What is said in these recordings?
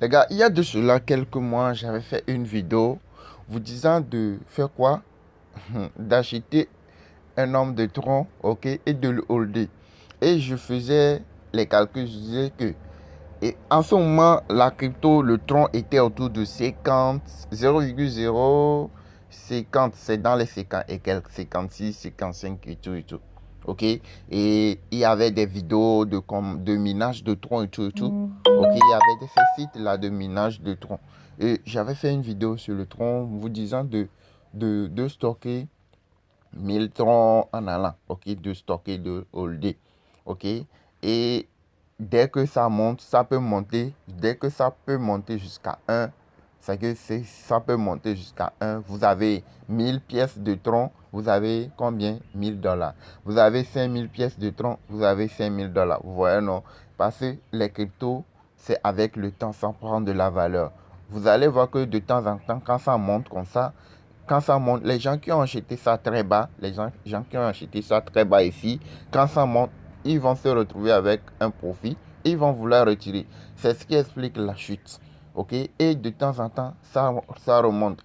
Les gars, il y a de cela quelques mois, j'avais fait une vidéo vous disant de faire quoi? D'acheter un nombre de troncs, ok, et de le holder. Et je faisais les calculs, je disais que et en ce moment, la crypto, le tronc était autour de 50, 0,050, c'est dans les 50 et quelques, 56, 55 et tout et tout. Ok? Et il y avait des vidéos de minage de tronc et tout et tout. Ok? Il y avait ces sites là de minage de tronc. Et j'avais fait une vidéo sur le tronc vous disant de stocker 1000 troncs en allant. Ok? De stocker, de holder. Ok? Et dès que ça monte, ça peut monter. Dès que ça peut monter jusqu'à un, c'est que ça peut monter jusqu'à un. Vous avez 1000 pièces de tronc, vous avez combien? 1000 dollars. Vous avez 5000 pièces de tronc, vous avez 5000 dollars. Vous voyez, non? Parce que les cryptos, c'est avec le temps, ça prend de la valeur. Vous allez voir que de temps en temps, quand ça monte comme ça, quand ça monte, les gens qui ont acheté ça très bas, les gens qui ont acheté ça très bas ici, quand ça monte, ils vont se retrouver avec un profit et ils vont vouloir retirer. C'est ce qui explique la chute. Ok? Et de temps en temps, ça remonte.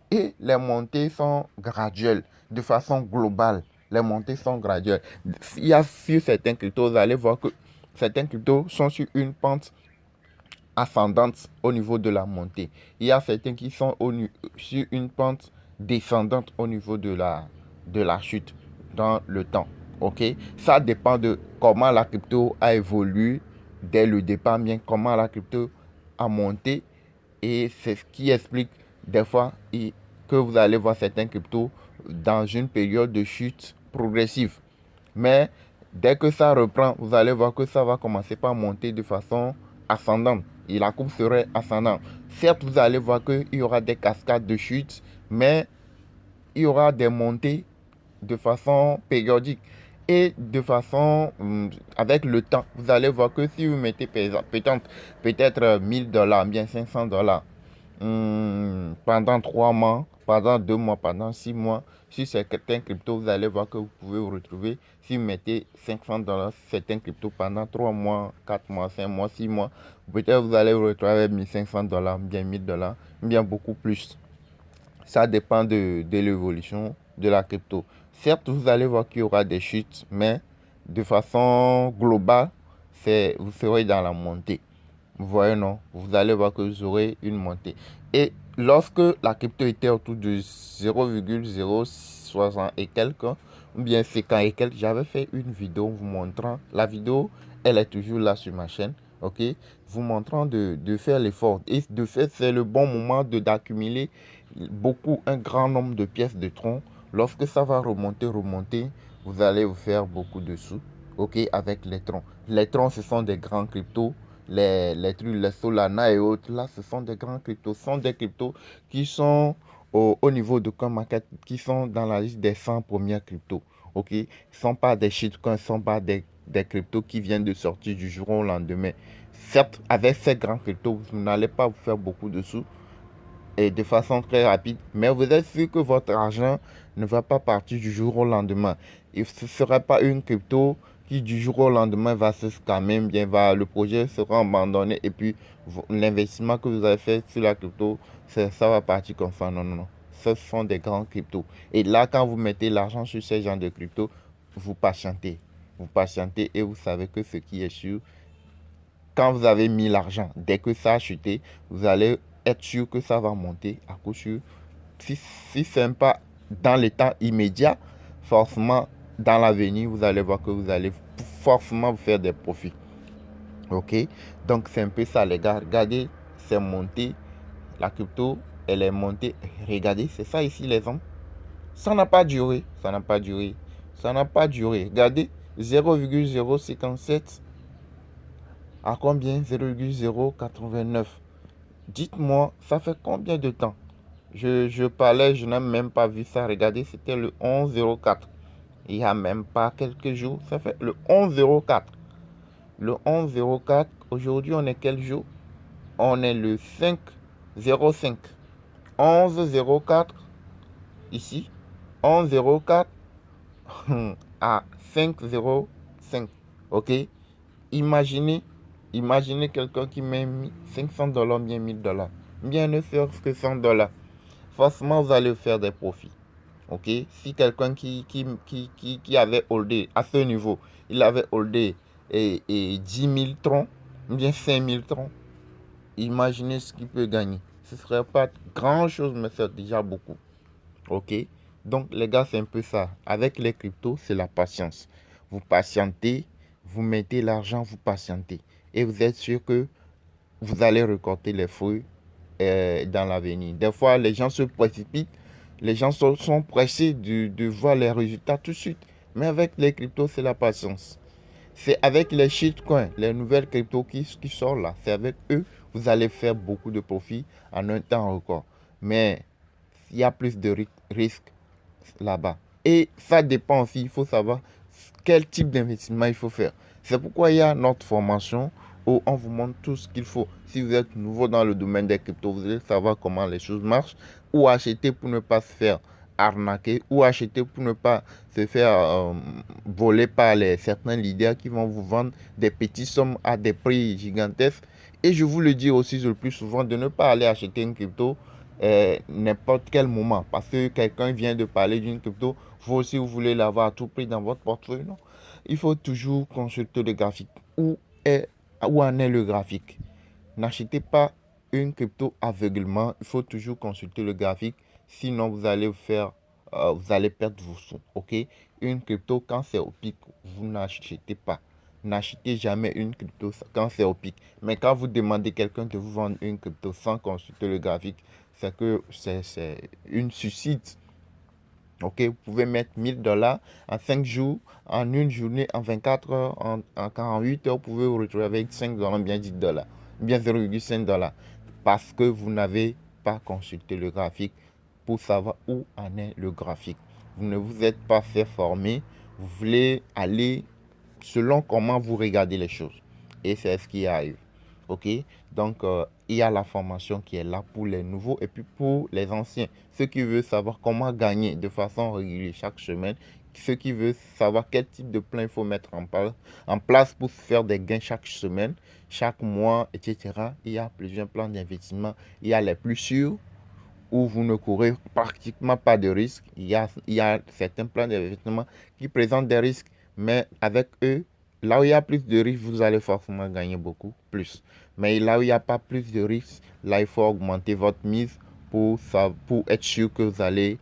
Et les montées sont graduelles, de façon globale. Les montées sont graduelles. Il y a sur certains cryptos, vous allez voir que certains cryptos sont sur une pente ascendante au niveau de la montée. Il y a certains qui sont sur une pente descendante au niveau de la chute dans le temps. Ok? Ça dépend de comment la crypto a évolué dès le départ, bien comment la crypto a monté. Et c'est ce qui explique des fois que vous allez voir certains cryptos dans une période de chute progressive. Mais dès que ça reprend, vous allez voir que ça va commencer par monter de façon ascendante. Et la courbe serait ascendante. Certes, vous allez voir qu'il y aura des cascades de chute, mais il y aura des montées de façon périodique. Et de façon, avec le temps, vous allez voir que si vous mettez peut-être 1000 dollars, bien 500 dollars, pendant 3 mois, pendant 2 mois, pendant 6 mois, sur certains cryptos, vous allez voir que vous pouvez vous retrouver, si vous mettez 500 dollars sur certains cryptos pendant 3 mois, 4 mois, 5 mois, 6 mois, peut-être vous allez vous retrouver avec 1500 dollars, bien 1000 dollars, bien beaucoup plus. Ça dépend de l'évolution de la crypto. Certes, vous allez voir qu'il y aura des chutes, mais de façon globale, vous serez dans la montée. Vous voyez, non? Vous allez voir que vous aurez une montée. Et lorsque la crypto était autour de 0,060 et quelques, ou bien 50 et quelques, j'avais fait une vidéo vous montrant. La vidéo, elle est toujours là sur ma chaîne. Ok? Vous montrant de faire l'effort. Et de fait, c'est le bon moment d'accumuler un grand nombre de pièces de tronc. Lorsque ça va remonter, vous allez vous faire beaucoup de sous. Ok? Avec les troncs. Les troncs, ce sont des grands cryptos les trucs, les Solana et autres, là, ce sont des grands cryptos. Ce sont des cryptos qui sont au niveau de CoinMarket, qui sont dans la liste des 100 premières cryptos. OK? Ce ne sont pas des shitcoins, ce ne sont pas des cryptos qui viennent de sortir du jour au lendemain. Certes, avec ces grands cryptos, vous n'allez pas vous faire beaucoup de sous et de façon très rapide, mais vous êtes sûr que votre argent ne va pas partir du jour au lendemain. Et ce ne sera pas une crypto qui du jour au lendemain va se scammer, bien le projet sera abandonné et puis l'investissement que vous avez fait sur la crypto, ça va partir comme ça. Non, non, non. Ce sont des grands cryptos. Et là, quand vous mettez l'argent sur ces genres de crypto, vous patientez. Vous patientez et vous savez que ce qui est sûr, quand vous avez mis l'argent, dès que ça a chuté, vous allez être sûr que ça va monter à coup sûr. Si ce n'est pas dans les temps immédiats, forcément, dans l'avenir, vous allez voir que vous allez forcément vous faire des profits. Ok? Donc, c'est un peu ça, les gars. Regardez, c'est monté. La crypto, elle est montée. Regardez, c'est ça ici, les hommes. Ça n'a pas duré. Ça n'a pas duré. Ça n'a pas duré. Regardez, 0,057 à combien? 0,089. Dites-moi, ça fait combien de temps? Je parlais, je n'ai même pas vu ça. Regardez, c'était le 11,04. Il n'y a même pas quelques jours. Ça fait le 11,04. Le 11,04. Aujourd'hui, on est quel jour? On est le 5,05. 11,04. Ici. 11,04 à 5,05. OK? Imaginez Imaginez quelqu'un qui met 500 $, bien 1000 $, bien ne serait-ce que 100 $. Forcément, vous allez faire des profits. Ok? Si quelqu'un qui avait holdé à ce niveau, il avait holdé et 10 000 troncs, bien 5 000 troncs, imaginez ce qu'il peut gagner. Ce ne serait pas grand-chose, mais c'est déjà beaucoup. Ok? Donc, les gars, c'est un peu ça. Avec les cryptos, c'est la patience. Vous patientez, vous mettez l'argent, vous patientez. Et vous êtes sûr que vous allez récolter les fruits dans l'avenir. Des fois, les gens se précipitent, les gens sont pressés de voir les résultats tout de suite. Mais avec les cryptos, c'est la patience. C'est avec les shitcoins, les nouvelles cryptos qui sortent là. C'est avec eux vous allez faire beaucoup de profits en un temps record. Mais il y a plus de risques là-bas. Et ça dépend aussi, il faut savoir quel type d'investissement il faut faire. C'est pourquoi il y a notre formation où on vous montre tout ce qu'il faut. Si vous êtes nouveau dans le domaine des cryptos, vous allez savoir comment les choses marchent, ou acheter pour ne pas se faire arnaquer, ou acheter pour ne pas se faire voler par certains leaders qui vont vous vendre des petites sommes à des prix gigantesques. Et je vous le dis aussi le plus souvent de ne pas aller acheter une crypto n'importe quel moment. Parce que quelqu'un vient de parler d'une crypto, vous aussi vous voulez l'avoir à tout prix dans votre portefeuille. Non. Il faut toujours consulter le graphique. Où en est le graphique? N'achetez pas une crypto aveuglement. Il faut toujours consulter le graphique. Sinon, vous allez perdre vos sous. Ok? Une crypto, quand c'est au pic, vous n'achetez pas. N'achetez jamais une crypto quand c'est au pic. Mais quand vous demandez quelqu'un de vous vendre une crypto sans consulter le graphique, c'est que c'est une suicide. Ok, vous pouvez mettre 1000 $ en 5 jours, en une journée, en 24 heures, en 48 heures, vous pouvez vous retrouver avec 5 $, bien 10 $, bien 0,5 $. Parce que vous n'avez pas consulté le graphique pour savoir où en est le graphique. Vous ne vous êtes pas fait former, vous voulez aller selon comment vous regardez les choses. Et c'est ce qui arrive. Ok, donc il y a la formation qui est là pour les nouveaux et puis pour les anciens. Ceux qui veulent savoir comment gagner de façon régulière chaque semaine. Ceux qui veulent savoir quel type de plan il faut mettre en place pour faire des gains chaque semaine, chaque mois, etc. Il y a plusieurs plans d'investissement. Il y a les plus sûrs où vous ne courez pratiquement pas de risques. Il y a certains plans d'investissement qui présentent des risques, mais avec eux, là où il y a plus de risques, vous allez forcément gagner beaucoup plus. Mais là où il n'y a pas plus de risques, là, il faut augmenter votre mise pour être sûr que vous allez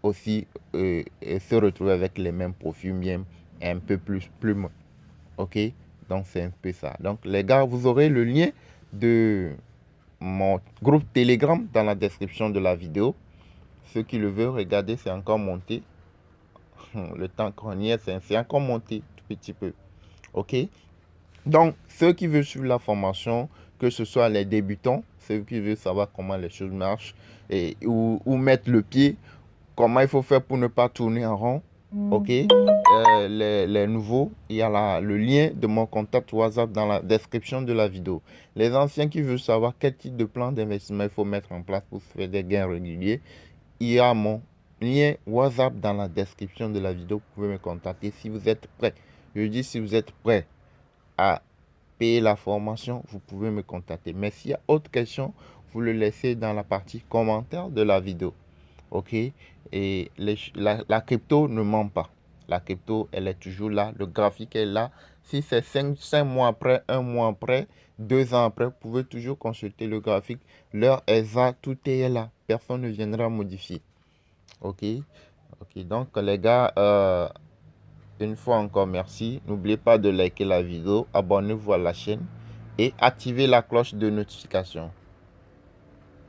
aussi se retrouver avec les mêmes profits, bien un peu plus moins. OK? Donc, c'est un peu ça. Donc, les gars, vous aurez le lien de mon groupe Telegram dans la description de la vidéo. Ceux qui le veulent, regarder, c'est encore monté. Le temps qu'on y est, c'est encore monté tout petit peu. OK? Donc, ceux qui veulent suivre la formation, que ce soit les débutants, ceux qui veulent savoir comment les choses marchent et où mettre le pied, comment il faut faire pour ne pas tourner en rond. OK? Les nouveaux, il y a le lien de mon contact WhatsApp dans la description de la vidéo. Les anciens qui veulent savoir quel type de plan d'investissement il faut mettre en place pour faire des gains réguliers, il y a mon lien WhatsApp dans la description de la vidéo. Vous pouvez me contacter si vous êtes prêt. Je dis si vous êtes prêt à payer la formation, vous pouvez me contacter. Mais s'il y a autre question, vous le laissez dans la partie commentaire de la vidéo. OK? Et la crypto ne ment pas. La crypto, elle est toujours là. Le graphique est là. Si c'est 5 mois après, 1 mois après, 2 ans après, vous pouvez toujours consulter le graphique. L'heure exacte, tout est là. Personne ne viendra modifier. OK? OK. Donc, les gars, une fois encore, merci. N'oubliez pas de liker la vidéo, abonnez-vous à la chaîne et activez la cloche de notification.